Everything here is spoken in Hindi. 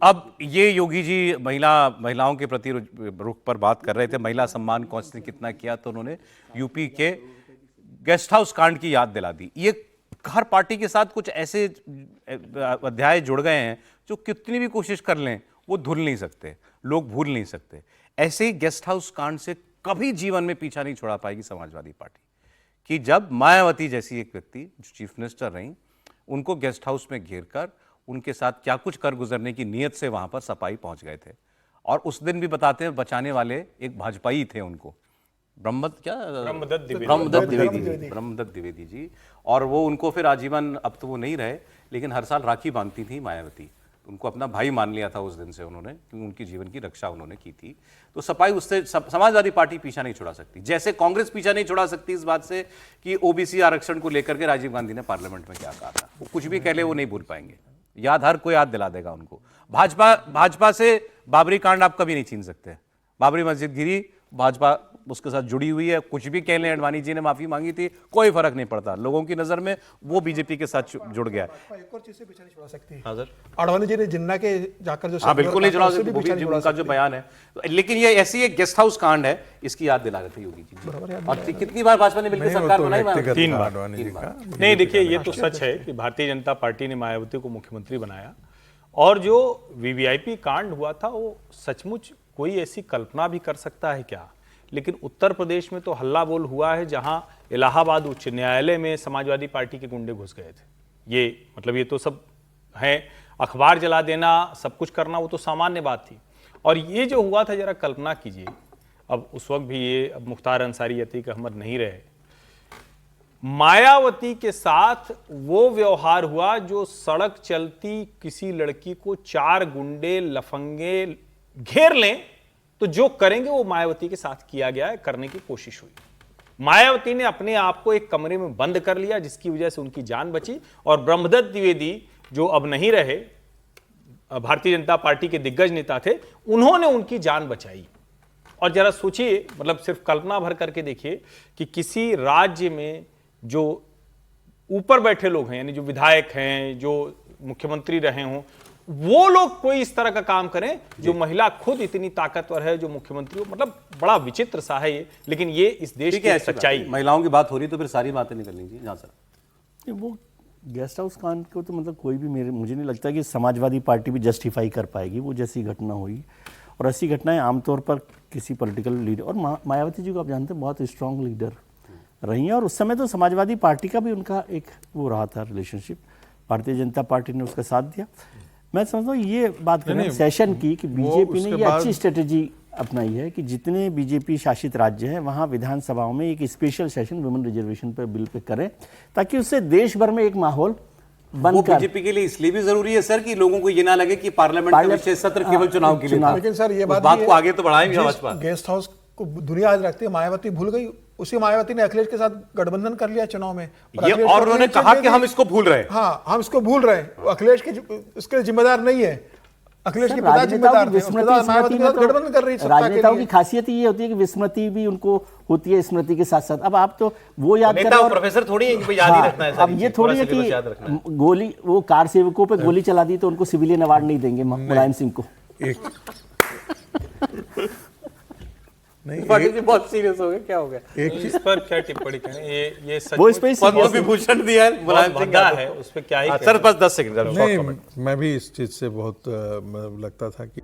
अब ये योगी जी महिलाओं के प्रति रुख पर बात कर रहे थे, महिला सम्मान कौन ने कितना किया, तो उन्होंने यूपी के गेस्ट हाउस कांड की याद दिला दी। ये हर पार्टी के साथ कुछ ऐसे अध्याय जुड़ गए हैं जो कितनी भी कोशिश कर लें वो धुल नहीं सकते, लोग भूल नहीं सकते। ऐसे ही गेस्ट हाउस कांड से कभी जीवन में पीछा नहीं छोड़ा पाएगी समाजवादी पार्टी कि जब मायावती जैसी एक व्यक्ति जो चीफ मिनिस्टर रही, उनको गेस्ट हाउस में घेर कर उनके साथ क्या कुछ कर गुजरने की नीयत से वहां पर सपाई पहुंच गए थे। और उस दिन भी बताते हैं बचाने वाले एक भाजपाई थे उनको, ब्रह्मदत्त द्विवेदी जी। और वो उनको फिर आजीवन, अब तो वो नहीं रहे, लेकिन हर साल राखी बांधती थी मायावती, उनको अपना भाई मान लिया था उस दिन से उन्होंने, क्योंकि उनकी जीवन की रक्षा उन्होंने की थी। तो सपाई उससे समाजवादी पार्टी पीछा नहीं छुड़ा सकती, जैसे कांग्रेस पीछा नहीं छुड़ा सकती इस बात से कि ओबीसी आरक्षण को लेकर के राजीव गांधी ने पार्लियामेंट में क्या कहा था। वो कुछ भी कह ले वो नहीं भूल पाएंगे, याद हर कोई याद दिला देगा उनको। भाजपा से बाबरी कांड आप कभी नहीं छीन सकते। बाबरी मस्जिद गिरी, भाजपा उसके साथ जुड़ी हुई है, कुछ भी कह लें, अडवाणी जी ने माफी मांगी थी, कोई फर्क नहीं पड़ता लोगों की नजर में, वो बीजेपी के साथ जुड़ गया। एक और चीज से पीछे नहीं छुड़ा सकती। हाँ सर, अडवाणी जी ने जिन्ना के जाकर जो बिल्कुल नहीं छुड़ा सकती, उनका जो बयान है। लेकिन ये ऐसी एक गेस्ट हाउस कांड है, इसकी याद दिला रहे थे योगी जी। और कितनी बार भाजपा ने मिलकर सरकार बनाई? 3 बार। नहीं, देखिए ये तो सच है कि भारतीय जनता पार्टी ने मायावती को मुख्यमंत्री बनाया, और जो वीवीआईपी कांड हुआ था वो सचमुच कोई ऐसी कल्पना भी कर सकता है क्या? लेकिन उत्तर प्रदेश में तो हल्ला बोल हुआ है, जहां इलाहाबाद उच्च न्यायालय में समाजवादी पार्टी के गुंडे घुस गए थे। ये मतलब ये तो सब है, अखबार जला देना, सब कुछ करना, वो तो सामान्य बात थी। और ये जो हुआ था, जरा कल्पना कीजिए, अब उस वक्त भी ये अब मुख्तार अंसारी, अतीक अहमद नहीं रहे, मायावती के साथ वो व्यवहार हुआ जो सड़क चलती किसी लड़की को 4 गुंडे लफंगे घेर लें तो जो करेंगे वो मायावती के साथ किया गया है, करने की कोशिश हुई। मायावती ने अपने आप को एक कमरे में बंद कर लिया, जिसकी वजह से उनकी जान बची। और ब्रह्मदत्त द्विवेदी जो अब नहीं रहे, भारतीय जनता पार्टी के दिग्गज नेता थे, उन्होंने उनकी जान बचाई। और जरा सोचिए, मतलब सिर्फ कल्पना भर करके देखिए कि किसी राज्य में जो ऊपर बैठे लोग हैं, यानी जो विधायक हैं, जो मुख्यमंत्री रहे हों, वो लोग कोई इस तरह का काम करें, जो महिला खुद इतनी ताकतवर है, जो मुख्यमंत्री हो। मतलब बड़ा विचित्र सा है ये, लेकिन ये इस देश की सच्चाई। महिलाओं की बात हो रही तो फिर सारी बातें निकल लीजिए। जहाँ सर वो गेस्ट हाउस कांड को तो मतलब कोई भी मुझे नहीं लगता कि समाजवादी पार्टी भी जस्टिफाई कर पाएगी वो जैसी घटना हुई। और ऐसी घटनाएं आमतौर पर किसी पॉलिटिकल लीडर, और मायावती जी को आप जानते हैं बहुत स्ट्रांग लीडर रही हैं, और उस समय तो समाजवादी पार्टी का भी उनका एक वो रहा था रिलेशनशिप, भारतीय जनता पार्टी ने उसका साथ दिया। मैं समझता हूँ ये बात करें सेशन की कि बीजेपी ने ये अच्छी स्ट्रेटेजी अपनाई है कि जितने बीजेपी शासित राज्य हैं वहाँ विधानसभाओं में एक स्पेशल सेशन वुमेन रिजर्वेशन पर बिल पे करें, ताकि उससे देश भर में एक माहौल वो बीजेपी के लिए इसलिए भी जरूरी है सर कि लोगों को ये ना लगे कि पार्लियामेंट का विशेष सत्र केवल चुनाव के लिए था। लेकिन सर ये बात को आगे तो बढ़ाएंगे भाजपा। गेस्ट हाउस को दुनिया आज रखती है, मायावती भूल गई। उसी मायावती ने अखिलेश के साथ गठबंधन कर लिया चुनाव में, और उन्होंने कहा कि हम इसको भूल रहे हैं। हाँ, हम इसको भूल रहे हैं। अखिलेश के इसके जिम्मेदार नहीं है, अखिलेश के पिता जिम्मेदार थे। गठबंधन कर रही है। राजनेताओं की खासियत ये होती है कि विस्मृति भी उनको होती है स्मृति के साथ साथ। अब आप तो वो याद कर रहे हो, प्रोफेसर थोड़ी है कि याद ही रखना है। अब ये थोड़ी है कि गोली, वो कार सेवकों पे गोली चला दी तो उनको सिविलियन अवार्ड नहीं देंगे मुलायम सिंह को। नहीं, बहुत सीरियस हो गया, क्या हो गया? इस पर क्या टिप्पणी करें? ये वो इस पे पद्म विभूषण दिया है मुलायम सिंह है, उस पे क्या ही सर बस 10 सेकंड। मैं भी इस चीज से बहुत लगता था कि